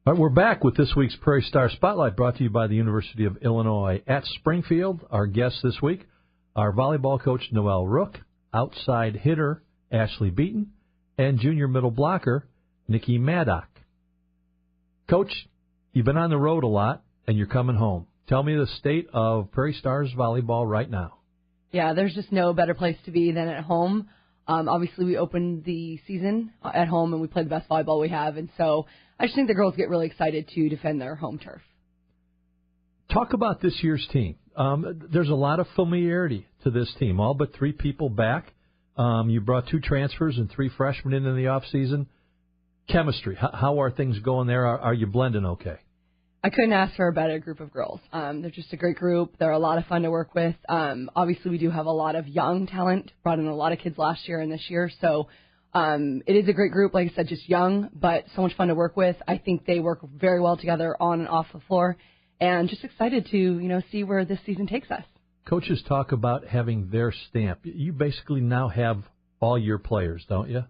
All right, we're back with this week's Prairie Star Spotlight, brought to you by the University of Illinois at Springfield. Our guests this week are volleyball coach Noelle Rook, outside hitter Ashley Beaton, and junior middle blocker Nikki Maddock. Coach, you've been on the road a lot, and you're coming home. Tell me the state of Prairie Stars volleyball right now. Yeah, there's just no better place to be than at home. Obviously, we opened the season at home, and we played the best volleyball we have, and so I just think the girls get really excited to defend their home turf. Talk about this year's team. There's a lot of familiarity to this team, all but 3 people back. You brought 2 transfers and 3 freshmen in the offseason. Chemistry, how are things going there? Are you blending okay? I couldn't ask for a better group of girls. They're just a great group. They're a lot of fun to work with. Obviously, we do have a lot of young talent, brought in a lot of kids last year and this year, so it is a great group, like I said, just young, but so much fun to work with. I think they work very well together on and off the floor, and just excited to, see where this season takes us. Coaches talk about having their stamp. You basically now have all your players, don't you?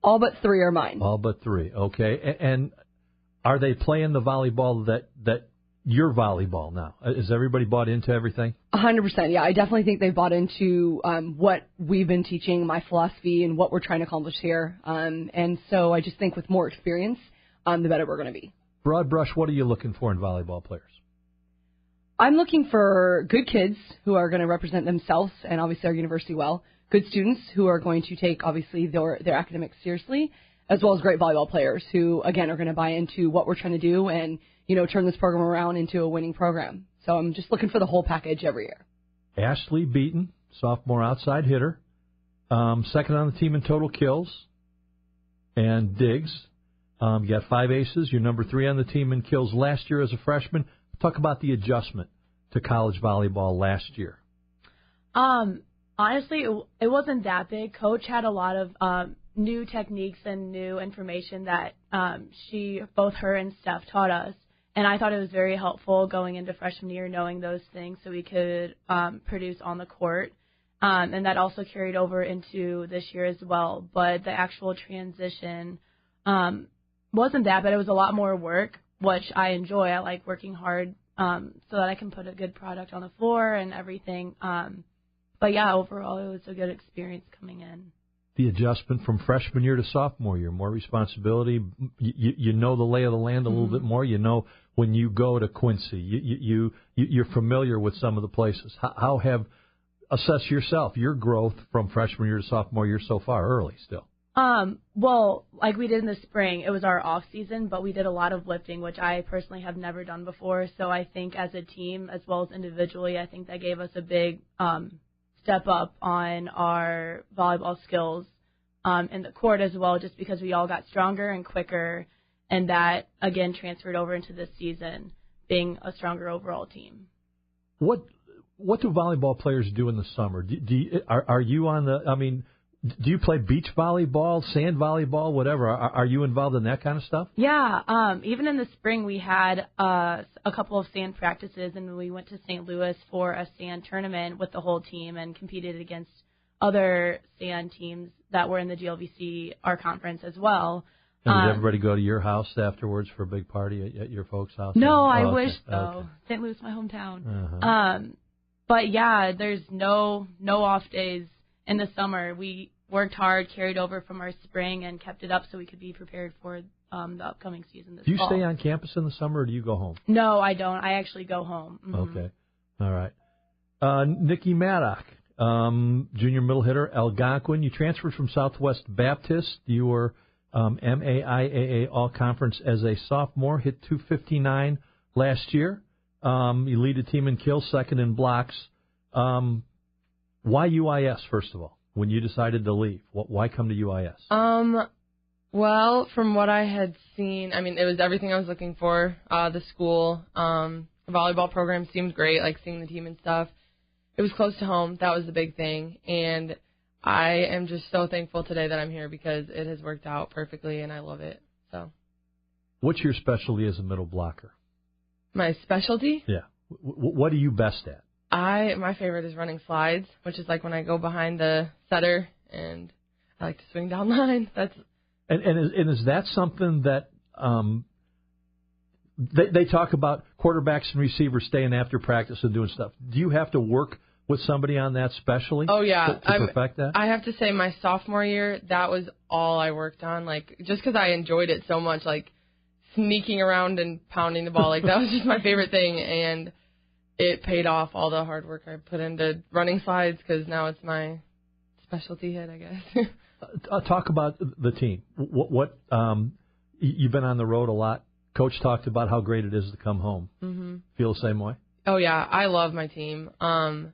All but 3 are mine. All but 3, okay. And are they playing the volleyball that your volleyball now? Is everybody bought into everything? 100%, yeah. I definitely think they've bought into what we've been teaching, my philosophy, and what we're trying to accomplish here. And so I just think with more experience, the better we're going to be. Broad brush, what are you looking for in volleyball players? I'm looking for good kids who are going to represent themselves and obviously our university well, good students who are going to take, obviously, their academics seriously, as well as great volleyball players who, again, are going to buy into what we're trying to do and, turn this program around into a winning program. So I'm just looking for the whole package every year. Ashley Beaton, sophomore outside hitter, second on the team in total kills and digs. You got 5 aces. You're number 3 on the team in kills last year as a freshman. Talk about the adjustment to college volleyball last year. Honestly, it wasn't that big. Coach had a lot of new techniques and new information that both her and Steph taught us. And I thought it was very helpful going into freshman year knowing those things so we could produce on the court. And that also carried over into this year as well. But the actual transition wasn't that, but it was a lot more work, which I enjoy. I like working hard so that I can put a good product on the floor and everything. But, yeah, overall it was a good experience coming in. The adjustment from freshman year to sophomore year, more responsibility. You know the lay of the land a little bit more. You know when you go to Quincy, you're familiar with some of the places. How have assess yourself, your growth from freshman year to sophomore year so far early still? Well, like we did in the spring, it was our off season, but we did a lot of lifting, which I personally have never done before. So I think as a team, as well as individually, I think that gave us a big step up on our volleyball skills in the court as well, just because we all got stronger and quicker, and that, again, transferred over into this season, being a stronger overall team. What do volleyball players do in the summer? Are you on the, do you play beach volleyball, sand volleyball, whatever? Are you involved in that kind of stuff? Yeah. Even in the spring, we had a couple of sand practices, and we went to St. Louis for a sand tournament with the whole team and competed against other sand teams that were in the GLVC, our conference as well. And did everybody go to your house afterwards for a big party at your folks' house? No, I wish so. Okay. St. Louis, my hometown. Uh-huh. But, yeah, there's no off days in the summer. We worked hard, carried over from our spring, and kept it up so we could be prepared for the upcoming season this fall. Do you stay on campus in the summer, or do you go home? No, I don't. I actually go home. Mm-hmm. Okay. All right. Nikki Maddock, junior middle hitter, Algonquin. You transferred from Southwest Baptist. You were MAIAA All-Conference as a sophomore, hit .259 last year. You lead a team in kills, second in blocks. Why UIS, first of all? When you decided to leave, why come to UIS? Well, from what I had seen, it was everything I was looking for. The school, the volleyball program seemed great, like seeing the team and stuff. It was close to home. That was the big thing. And I am just so thankful today that I'm here because it has worked out perfectly, and I love it. So, what's your specialty as a middle blocker? My specialty? Yeah. What are you best at? My favorite is running slides, which is like when I go behind the setter, and I like to swing down line. And is that something that They talk about quarterbacks and receivers staying after practice and doing stuff. Do you have to work with somebody on that specially? Oh, yeah. To perfect that? I have to say my sophomore year, that was all I worked on. Like, just because I enjoyed it so much, like, sneaking around and pounding the ball. Like, that was just my favorite thing. And it paid off all the hard work I put into running slides because now it's my specialty hit, I guess. Talk about the team. What you've been on the road a lot. Coach talked about how great it is to come home. Mm-hmm. Feel the same way? Oh, yeah. I love my team. I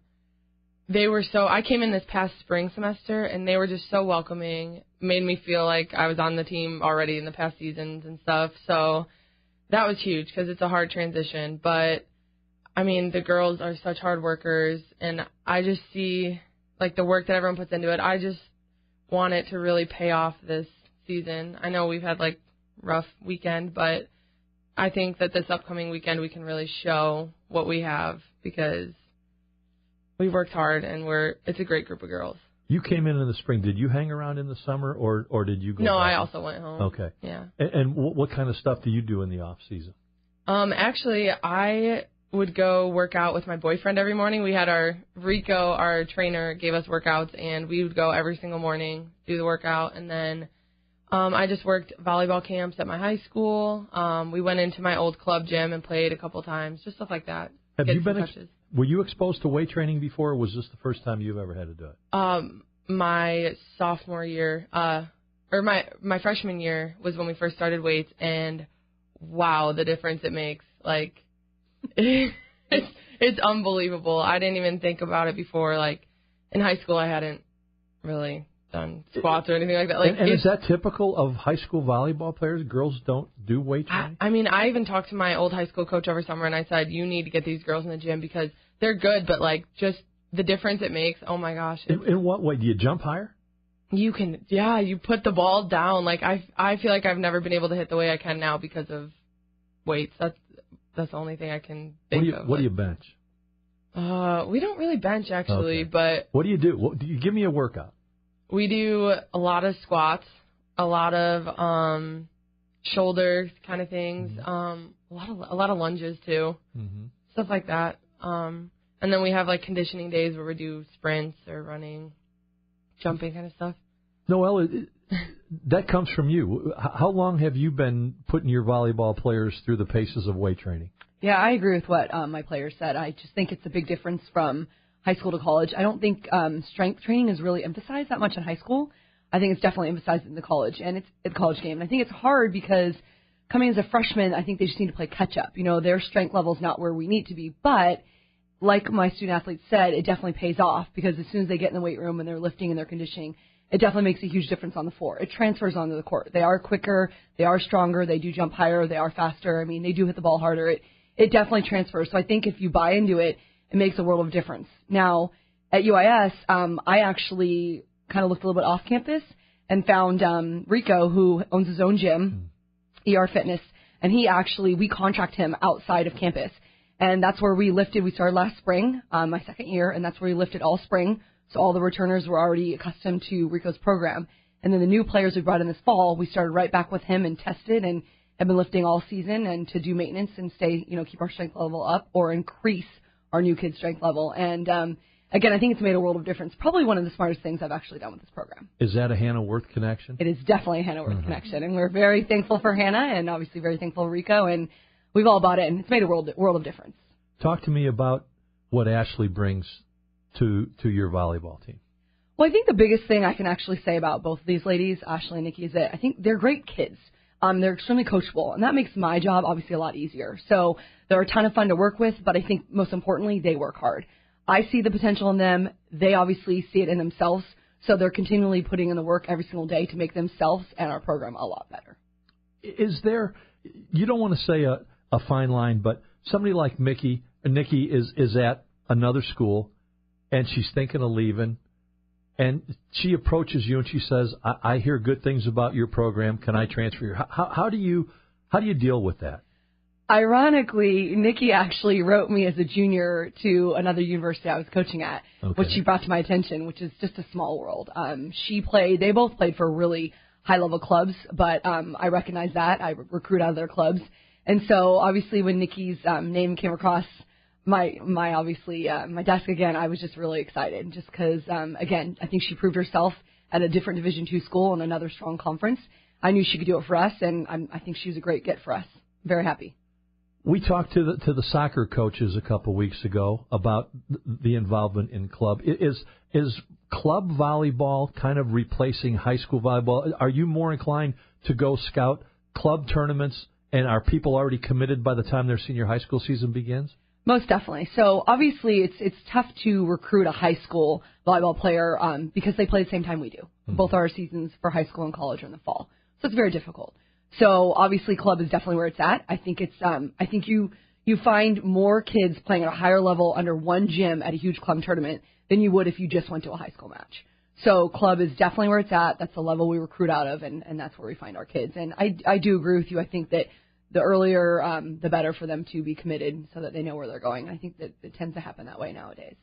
came in this past spring semester, and they were just so welcoming, made me feel like I was on the team already in the past seasons and stuff. So that was huge because it's a hard transition. But, I mean, the girls are such hard workers, and I just see, like, the work that everyone puts into it. I just want it to really pay off this season. I know we've had, like, rough weekend, but I think that this upcoming weekend we can really show what we have because we worked hard, and it's a great group of girls. You came in the spring. Did you hang around in the summer, or did you go? No, back? I also went home. Okay. Yeah. And what kind of stuff do you do in the off season? Actually, I would go work out with my boyfriend every morning. We had Rico, our trainer, gave us workouts, and we would go every single morning, do the workout, and then I just worked volleyball camps at my high school. We went into my old club gym and played a couple times, just stuff like that. Were you exposed to weight training before, or was this the first time you've ever had to do it? My sophomore year, or my freshman year was when we first started weights, and wow, the difference it makes. Like, it's unbelievable. I didn't even think about it before. Like, in high school, I hadn't really done squats or anything like that. Like, and is that typical of high school volleyball players? Girls don't do weight training? I mean, I even talked to my old high school coach over summer, and I said, you need to get these girls in the gym because they're good, but, like, just the difference it makes, oh, my gosh. In what way? Do you jump higher? You put the ball down. Like, I feel like I've never been able to hit the way I can now because of weights. That's the only thing I can think of. What do you bench? We don't really bench, actually, okay. But... What do you do? Give me a workout. We do a lot of squats, a lot of shoulder kind of things, mm-hmm. a lot of lunges too, mm-hmm. stuff like that. And then we have like conditioning days where we do sprints or running, jumping kind of stuff. Noelle, that comes from you. How long have you been putting your volleyball players through the paces of weight training? Yeah, I agree with what my players said. I just think it's a big difference from high school to college. I don't think strength training is really emphasized that much in high school. I think it's definitely emphasized in the college, and it's a college game. And I think it's hard because coming as a freshman, I think they just need to play catch-up. You know, their strength level is not where we need to be. But like my student athletes said, it definitely pays off because as soon as they get in the weight room and they're lifting and they're conditioning, it definitely makes a huge difference on the floor. It transfers onto the court. They are quicker. They are stronger. They do jump higher. They are faster. I mean, they do hit the ball harder. It definitely transfers. So I think if you buy into it, it makes a world of difference. Now, at UIS, I actually kind of looked a little bit off campus and found Rico, who owns his own gym, ER Fitness, and we contract him outside of campus. And that's where we lifted. We started last spring, my second year, and that's where we lifted all spring. So all the returners were already accustomed to Rico's program. And then the new players we brought in this fall, we started right back with him and tested and have been lifting all season and to do maintenance and stay, keep our strength level up or increase our new kids' strength level. And, again, I think it's made a world of difference. Probably one of the smartest things I've actually done with this program. Is that a Hannah Worth connection? It is definitely a Hannah Worth connection. And we're very thankful for Hannah and obviously very thankful for Rico. And we've all bought it, and it's made a world of difference. Talk to me about what Ashley brings to your volleyball team. Well, I think the biggest thing I can actually say about both of these ladies, Ashley and Nikki, is that I think they're great kids. They're extremely coachable, and that makes my job obviously a lot easier. So they're a ton of fun to work with, but I think most importantly, they work hard. I see the potential in them. They obviously see it in themselves, so they're continually putting in the work every single day to make themselves and our program a lot better. Is there, you don't want to say a fine line, but somebody like Nikki is at another school, and she's thinking of leaving, and she approaches you and she says, I hear good things about your program. Can I transfer you? How do you deal with that? Ironically, Nikki actually wrote me as a junior to another university I was coaching at, which she brought to my attention, which is just a small world. They both played for really high-level clubs, but I recognize that. I recruit out of their clubs. And so obviously when Nikki's name came across my desk again, I was just really excited just because, again, I think she proved herself at a different Division II school in another strong conference. I knew she could do it for us, and I think she was a great get for us. Very happy. We talked to the soccer coaches a couple weeks ago about the involvement in club. Is club volleyball kind of replacing high school volleyball? Are you more inclined to go scout club tournaments, and are people already committed by the time their senior high school season begins? Most definitely. So obviously it's tough to recruit a high school volleyball player because they play the same time we do. Mm-hmm. Both our seasons for high school and college are in the fall. So it's very difficult. So obviously club is definitely where it's at. I think you find more kids playing at a higher level under one gym at a huge club tournament than you would if you just went to a high school match. So club is definitely where it's at. That's the level we recruit out of, and that's where we find our kids. And I do agree with you. I think that the earlier, the better for them to be committed so that they know where they're going. I think that it tends to happen that way nowadays.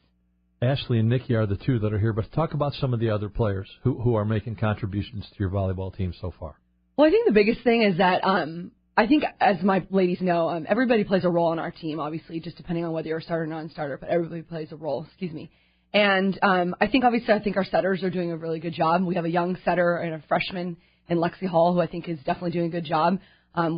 Ashley and Nikki are the two that are here, but talk about some of the other players who are making contributions to your volleyball team so far. Well, I think the biggest thing is that I think, as my ladies know, everybody plays a role on our team, obviously, just depending on whether you're a starter or non-starter, but everybody plays a role, And I think our setters are doing a really good job. We have a young setter and a freshman in Lexi Hall who I think is definitely doing a good job.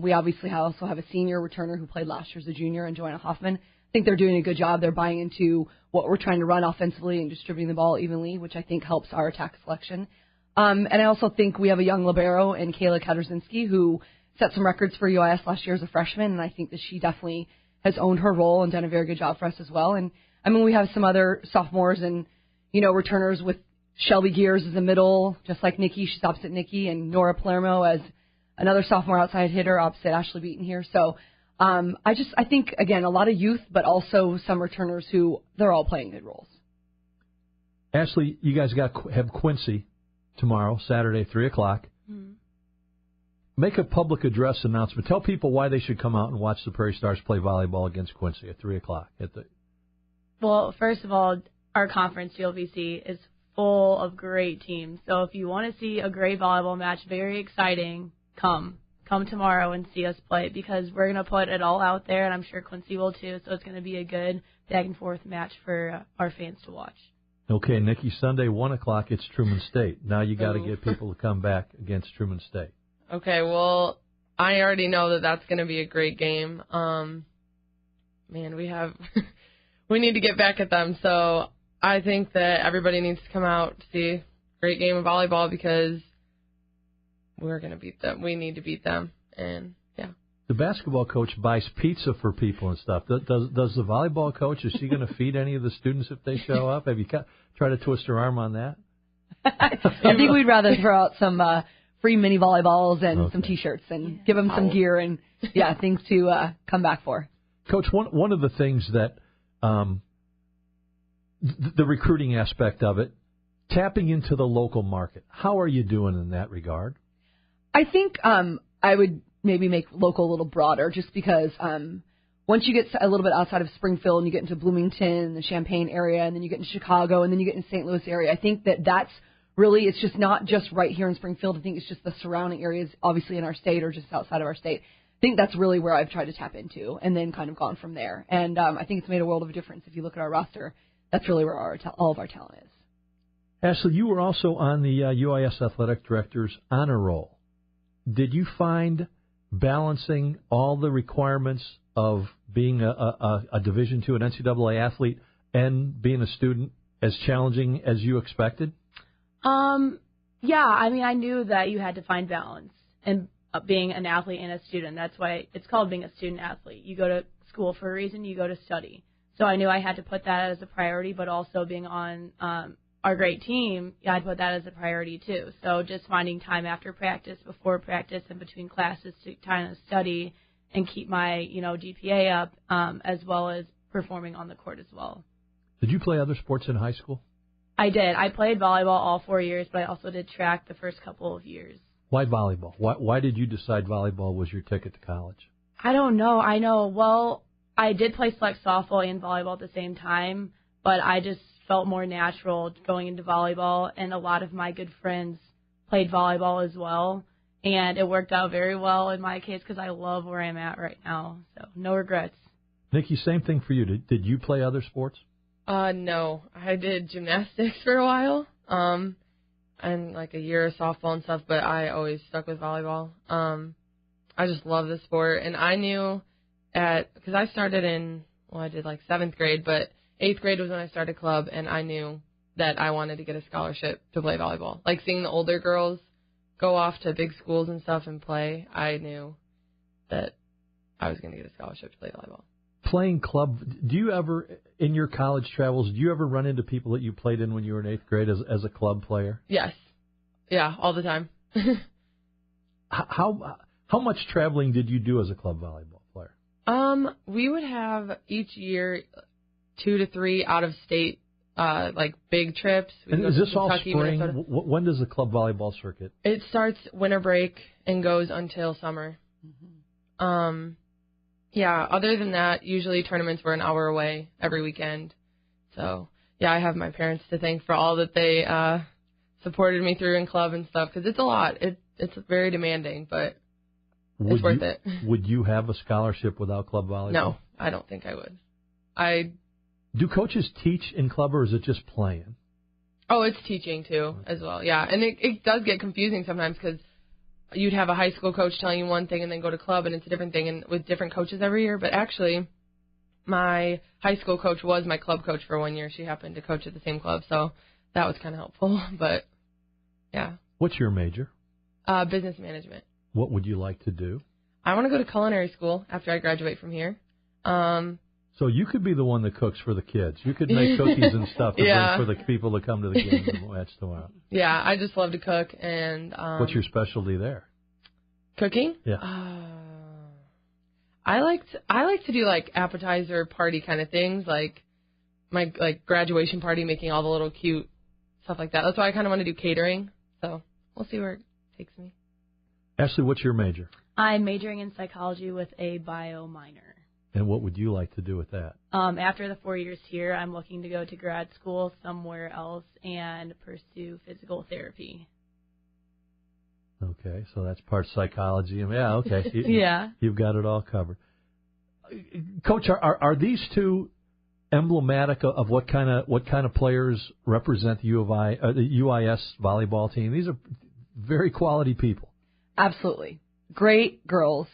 We obviously also have a senior returner who played last year as a junior, and Joanna Hoffman. I think they're doing a good job. They're buying into what we're trying to run offensively and distributing the ball evenly, which I think helps our attack selection. And I also think we have a young libero in Kayla Katarzinski who set some records for UIS last year as a freshman, and I think that she definitely has owned her role and done a very good job for us as well. And I mean, we have some other sophomores and, returners with Shelby Gears as a middle, just like Nikki. She's opposite Nikki, and Nora Palermo as another sophomore outside hitter opposite Ashley Beaton here. So I think, again, a lot of youth, but also some returners who they're all playing good roles. Ashley, you guys have Quincy tomorrow, Saturday, 3 o'clock. Mm-hmm. Make a public address announcement. Tell people why they should come out and watch the Prairie Stars play volleyball against Quincy at 3 o'clock. Well, first of all, our conference, GLVC, is full of great teams. So if you want to see a great volleyball match, very exciting, come tomorrow and see us play, because we're going to put it all out there, and I'm sure Quincy will too. So it's going to be a good back-and-forth match for our fans to watch. Okay, Nikki, Sunday, 1 o'clock, it's Truman State. Now you got to get people to come back against Truman State. Okay, well, I already know that that's going to be a great game. We need to get back at them. So I think that everybody needs to come out to see a great game of volleyball because we're going to beat them. We need to beat them, and yeah. The basketball coach buys pizza for people and stuff. Does the volleyball coach, is she going to feed any of the students if they show up? Have you tried to twist her arm on that? I think we'd rather throw out some free mini volleyballs and some T-shirts and give them some gear and, things to come back for. Coach, one of the things that the recruiting aspect of it, tapping into the local market, how are you doing in that regard? I think I would maybe make local a little broader just because once you get a little bit outside of Springfield and you get into Bloomington, the Champaign area, and then you get into Chicago, and then you get into St. Louis area, I think that's really, it's just not just right here in Springfield. I think it's just the surrounding areas, obviously in our state or just outside of our state. I think that's really where I've tried to tap into and then kind of gone from there. And I think it's made a world of a difference. If you look at our roster, that's really where all of our talent is. Ashley, you were also on the UIS Athletic Director's honor roll. Did you find balancing all the requirements of being a Division II, an NCAA athlete, and being a student as challenging as you expected? Yeah, I mean, I knew that you had to find balance in being an athlete and a student. That's why it's called being a student athlete. You go to school for a reason, you go to study. So I knew I had to put that as a priority, but also being on our great team, I put that as a priority too. So just finding time after practice, before practice, and between classes to kind of study and keep my, GPA up, as well as performing on the court as well. Did you play other sports in high school? I did. I played volleyball all 4 years, but I also did track the first couple of years. Why volleyball? Why did you decide volleyball was your ticket to college? I don't know. I know. Well, I did play select softball and volleyball at the same time, but I just felt more natural going into volleyball, and a lot of my good friends played volleyball as well. and it worked out very well in my case because I love where I'm at right now. So no regrets. Nikki, same thing for you. Did you play other sports? No. I did gymnastics for a while, and like a year of softball and stuff, but I always stuck with volleyball. I just love the sport, and I knew because I started I did like 7th grade, but 8th grade was when I started club, and I knew that I wanted to get a scholarship to play volleyball. Like seeing the older girls go off to big schools and stuff and play, I knew that I was going to get a scholarship to play volleyball. Playing club, do you ever, in your college travels, do you ever run into people that you played in when you were in 8th grade as a club player? Yes. Yeah, all the time. How much traveling did you do as a club volleyball player? We would have each year 2 to 3 out of state like big trips. And is this all Kentucky, spring? Minnesota. When does the club volleyball circuit? It starts winter break and goes until summer. Mm-hmm. Yeah, other than that, usually tournaments were an hour away every weekend. So, yeah, I have my parents to thank for all that they supported me through in club and stuff, because it's a lot. It's very demanding, but it's worth it. Would you have a scholarship without club volleyball? No, I don't think I would. Do coaches teach in club, or is it just playing? Oh, it's teaching, too, as well, yeah. And it does get confusing sometimes because you'd have a high school coach telling you one thing and then go to club and it's a different thing and with different coaches every year. But actually, my high school coach was my club coach for 1 year. She happened to coach at the same club, so that was kind of helpful. But, yeah. What's your major? Business management. What would you like to do? I want to go to culinary school after I graduate from here. So you could be the one that cooks for the kids. You could make cookies and stuff to bring for the people that come to the games and watch tomorrow. Yeah, I just love to cook. And what's your specialty there? Cooking? Yeah. I like to do like appetizer party kind of things, like my graduation party, making all the little cute stuff like that. That's why I kind of want to do catering. So we'll see where it takes me. Ashley, what's your major? I'm majoring in psychology with a bio minor. And what would you like to do with that? After the 4 years here, I'm looking to go to grad school somewhere else and pursue physical therapy. Okay, so that's part psychology. Yeah, okay. Yeah. You've got it all covered. Coach, are these two emblematic of what kind of players represent the UIS volleyball team? These are very quality people. Absolutely. Great girls.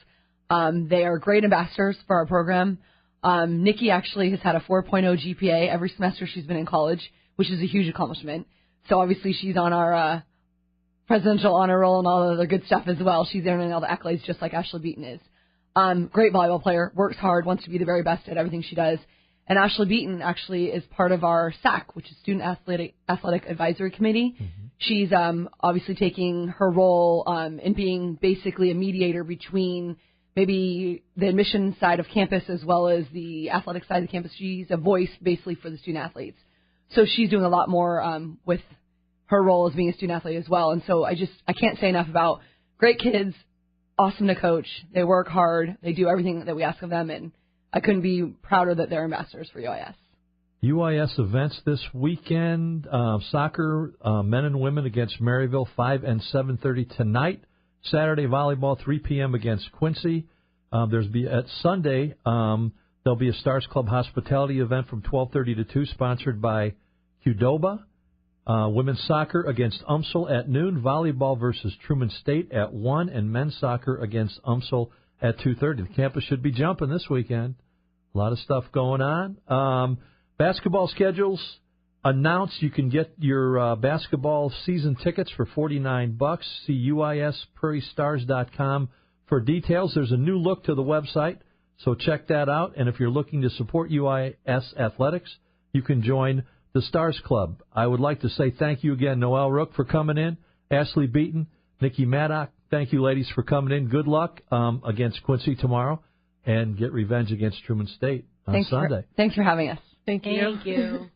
They are great ambassadors for our program. Nikki actually has had a 4.0 GPA every semester she's been in college, which is a huge accomplishment. So obviously she's on our presidential honor roll and all the other good stuff as well. She's earning all the accolades just like Ashley Beaton is. Great volleyball player, works hard, wants to be the very best at everything she does. And Ashley Beaton actually is part of our SAC, which is Student Athletic Advisory Committee. Mm-hmm. She's obviously taking her role in being basically a mediator between maybe the admission side of campus as well as the athletic side of the campus. She's a voice basically for the student athletes. So she's doing a lot more with her role as being a student athlete as well. And so I can't say enough about great kids, awesome to coach. They work hard. They do everything that we ask of them. And I couldn't be prouder that they're ambassadors for UIS. UIS events this weekend, soccer, men and women against Maryville, 5 and 7:30 tonight. Saturday, volleyball, 3 p.m. against Quincy. At Sunday, there'll be a Stars Club hospitality event from 12:30 to 2, sponsored by Qdoba. Women's soccer against UMSL at noon. Volleyball versus Truman State at 1, and men's soccer against UMSL at 2:30. The campus should be jumping this weekend. A lot of stuff going on. Basketball schedules announced. You can get your basketball season tickets for $49. See UISPrairiestars.com for details. There's a new look to the website, so check that out. And if you're looking to support UIS athletics, you can join the Stars Club. I would like to say thank you again, Noelle Rook, for coming in, Ashley Beaton, Nikki Maddock. Thank you, ladies, for coming in. Good luck against Quincy tomorrow, and get revenge against Truman State on Sunday. Thanks for having us. Thank you. Thank you.